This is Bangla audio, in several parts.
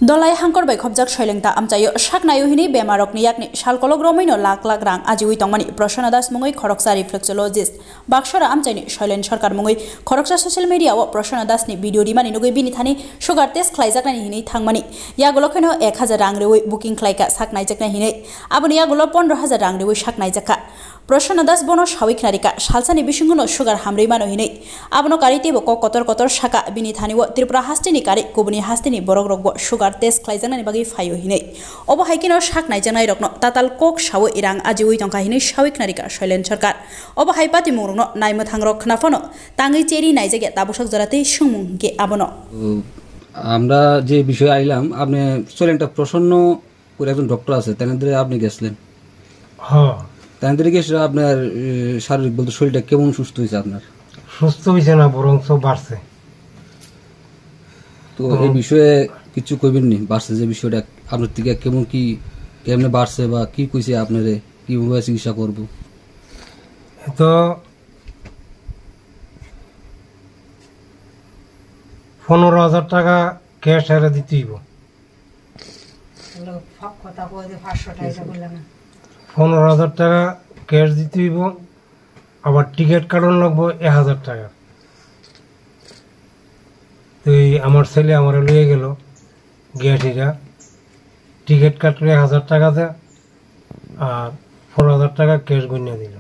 Dolai hangkor bai khobjak shoilengta amchayo saknayo hini bemarokni yakni salkolog romaino lakh lakh rang ajiwi tongmani Proshana Das mungoi khoroksa reflexologist bakshora amchaini shoilen sarkar mungoi khoroksa social media o Proshana Das ni video rimani nugoi bini thani sugar test khlaijaknani hini thangmani yagolokhono 1000 rang rewi booking khlaika saknaijakna hini aboni yagulo 15000 rang rewi saknaijaka Proshana Das bono shawik narika salsani bisunguno sugar hamrei mano hini abono karite bo kotor kotor saka bini thani o Tripura hastini kari kubuni hastini borok rokbo sugar test khlaijaknani bagi phayo hini obo haikino saknaijaknai rokno tatal kok sawo irang ajiwi tongka hini shawik narika shoilen sarkar obo haipati murungno naimthang rok khnafono tangi cheri naijage tabosok jarate sumung ke abono আমরা যে বিষয়ে আইলাম আপনি চলেনটা প্রসন্ন করে একজন ডক্টর আছে তাদের আপনি গেছিলেন হ্যাঁ তাদের গেছে আপনার শারীরিক বলতে শরীরটা কেমন সুস্থ হয়েছে আপনার সুস্থ হয়েছে না বরং বাড়ছে তো এই বিষয়ে কিছু কইবেন নি বাড়ছে যে বিষয়টা আপনার থেকে কেমন কি কেমনে বাড়ছে বা কি কইছে আপনারে কিভাবে চিকিৎসা করব তো 15000 টাকা ক্যাশ এর দিতে হইব 15000 টাকা ক্যাশ দিতে হইব আবার টিকিট কাটন লাগবে 1000 টাকা তো আমার ছেলে আমারে লয়ে গেল গিয়াটিরা টিকিট কাটলে 1000 টাকা দে আর 15000 টাকা ক্যাশ গইনা দিল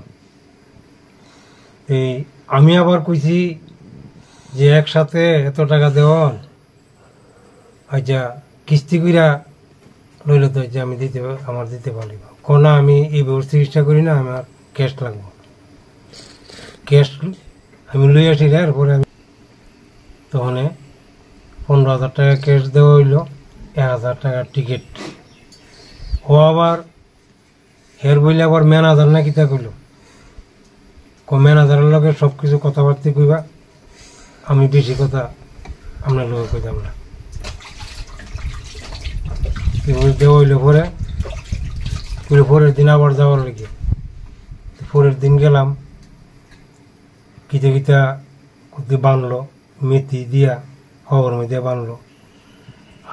এই আমি আবার কইছি যে একসাথে এত টাকা দেওয়ান আচ্ছা কিস্তি কইরা লইলে তো যে আমি দিতে পারি কোনা আমি এই ব্যবস্থা চিকিৎসা করি না আমার ক্যাশ লাগবে ক্যাশ আমি লই আসি এরপরে আমি তখন 15000 টাকা ক্যাশ দেওয়া হইল 1000 টাকা টিকিট ও আবার হের বইলে আবার ম্যানেজার না কিতা কইল ম্যানেজারের লগে সব কিছু কথাবার্তা কইবা আমি বেশি কথা আপনার লোক কইতাম না দেওয়া হইল পরে পরের দিন আবার যাওয়ার লেগে পরের দিন গেলাম কিতা কিতা বানলো মেথি দিয়া খবর মধ্যে বানলো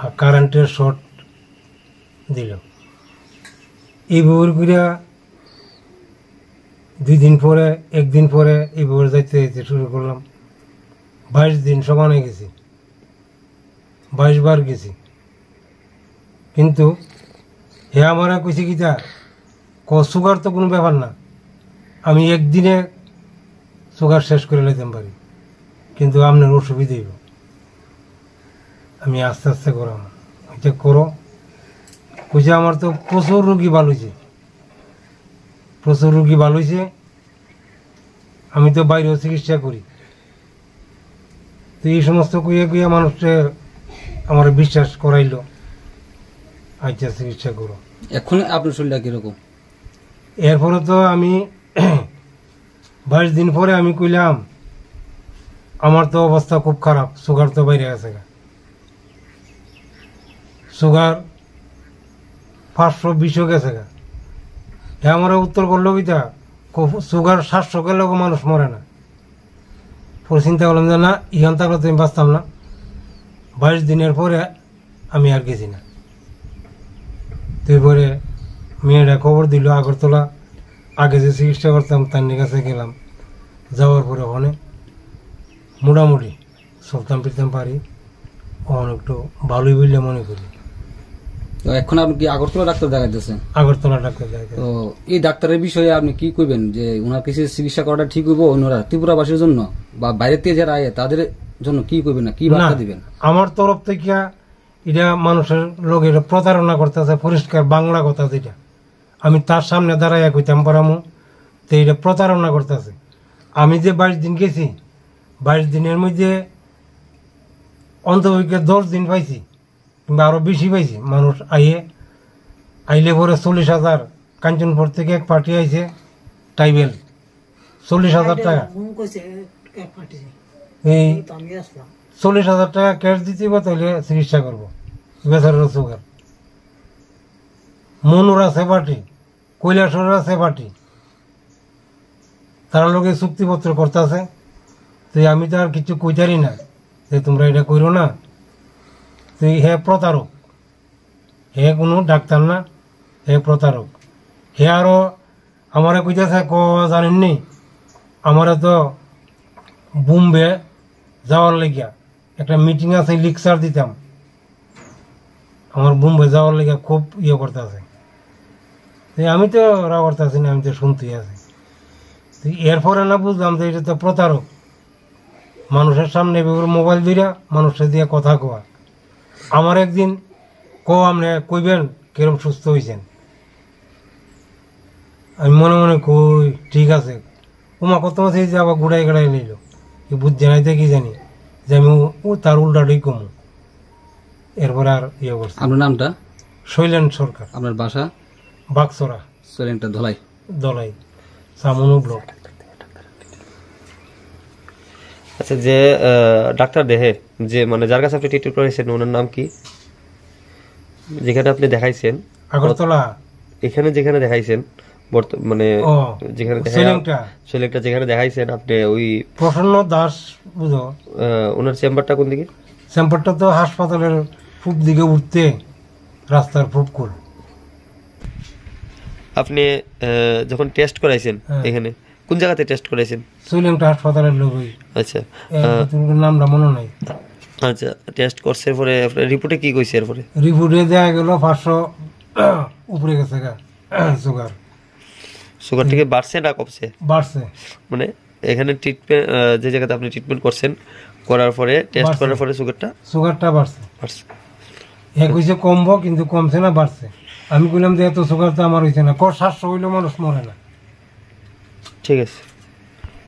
আর কারেন্টের শর্ট দিল এই ব্যবহার করিয়া 2 দিন পরে একদিন পরে এই ব্যবহার যাইতে যাইতে শুরু করলাম 22 দিন সমানে গেছি 22 বার গেছি কিন্তু হে আমারা কইছে কিতা সুগার তো কোনো ব্যাপার না আমি একদিনে সুগার শেষ করে লইতে পারি কিন্তু আপনার অসুবিধা হইব আমি আস্তে আস্তে করাম ওইটা করো কইছে আমার তো প্রচুর রোগী ভালো হয়েছে আমি তো বাইরেও চিকিৎসা করি তো এই সমস্ত কুইয়া মানুষকে আমার বিশ্বাস করাইলো আচ্ছা চিকিৎসা করো এখন আপনার শরীরটা কিরকম এরপরে তো আমি 22 দিন পরে আমি কইলাম আমার তো অবস্থা খুব খারাপ সুগার তো বাইরে আছে সুগার 520 গেছে আমার উত্তর করলো কিতা সুগার 700 গেলেও মানুষ মরে না পরে চিন্তা করলাম যে না ইহান থাকলে তো আমি বাঁচতাম না 22 দিনের পরে আমি আর গেছি না তারপরে মেয়েরা খবর দিল আগরতলা আগে যে চিকিৎসা করতাম তার কাছে গেলাম যাওয়ার পরে ওখানে মোটামুটি চলতাম ফিরতাম পারি ওখানে একটু ভালোই বললে মনে করি এখন আপনি কি আগরতলা ডাক্তার দেখাইতেছেন আগরতলা ডাক্তার দেখাইতেছেন তো এই ডাক্তারের বিষয়ে আপনি কি কইবেন যে ওনার কিছু চিকিৎসা করাটা ঠিক হইব ওনারা ত্রিপুরাবাসীর জন্য বা বাইরে থেকে যারা আয় তাদের জন্য কি কইবেন না কি বার্তা দিবেন আমার তরফ থেকে এটা মানুষের লোক এটা প্রতারণা করতেছে পরিষ্কার বাংলা কথা যেটা আমি তার সামনে দাঁড়াইয়া কইতাম পারামু তো এটা প্রতারণা করতেছে আমি যে 22 দিন গেছি 22 দিনের মধ্যে অন্তপক্ষে 10 দিন পাইছি কিংবা আরো বেশি পাইছি মানুষ আইলে পরে 40,000 কাঞ্চনপুর থেকে এক পার্টি আইছে টাইবেল 40,000 টাকা এই 40,000 টাকা ক্যাশ দিতে হবে তাহলে চিকিৎসা করবো বেচারের সুগার মনুর আছে পার্টি কৈলাসরের আছে পার্টি তারা লোকে চুক্তিপত্র করতেছে তো আমি তো আর কিছু কইতারি না যে তোমরা এটা করো না তো হ্যাঁ প্রতারক হে কোনো ডাক্তার না, হে প্রতারক। হে আরো আমারে কইতেছে জানেননি, আমারে তো বোম্বে যাওয়ার লাগিয়া একটা মিটিং আছে, লেকচার দিতাম, আমার বোম্বে যাওয়ার লাগিয়া খুব ইয়ে করতেছে। আমি তো ওরা করতেছি না, আমি তো শুনতেই আছি। এরপরে না বুঝলাম যে এটা তো প্রতারক, মানুষের সামনে মোবাইল দিয়া মানুষের দিয়ে কথা কোয়া। আমার একদিন আপনি কইবেন কিরম সুস্থ হয়েছেন, আমি মনে মনে কই ঠিক আছে। ওমা কত মাসে যে আবার গুড়াই গাড়াই নিল, বুঝ জানাইতে কি জানি যে আমি তার উল্টাটাই কমু। এরপরে আর ইয়ে করছি। আপনার নামটা? শৈলেন সরকার। আপনার বাসা? বাক্সরা, শৈলেনটা ধলাই, দলাই, সামনু ব্লক। আচ্ছা, যে ডাক্তার দেহে যে মানে যার কাছে আপনি ট্রিটমেন্ট করেছেন ওনার নাম কি? যেখানে আপনি দেখাইছেন আগরতলা, এখানে যেখানে দেখাইছেন মানে যেখানে শৈলেনটা যেখানে দেখাইছেন আপনি, ওই প্রসন্ন দাস বুঝো, ওনার চেম্বারটা কোন দিকে? চেম্বারটা তো হাসপাতালের পূব দিকে উঠতে, রাস্তার পূব কোণ। আপনি যখন টেস্ট করাইছেন এখানে কোন জায়গাতে টেস্ট করাইছেন? শৈলেনটা হাসপাতালের লোক। আচ্ছা, নামটা মনে নাই। আচ্ছা, টেস্ট করছে পরে রিপোর্টে কি কইছে? এরপরে রিপোর্টে দেখা গেল 500 উপরে গেছে সুগার। সুগার থেকে বাড়ছে না কমছে? বাড়ছে। মানে এখানে ট্রিটমেন্ট যে জায়গাতে আপনি ট্রিটমেন্ট করছেন, করার পরে টেস্ট করার পরে সুগারটা বাড়ছে। কইছে কমবো, কিন্তু কমছে না, বাড়ছে। আমি কইলাম যে এত সুগার তো আমার হইছে না, 700 হইলেও মানুষ মরে না। ঠিক আছে।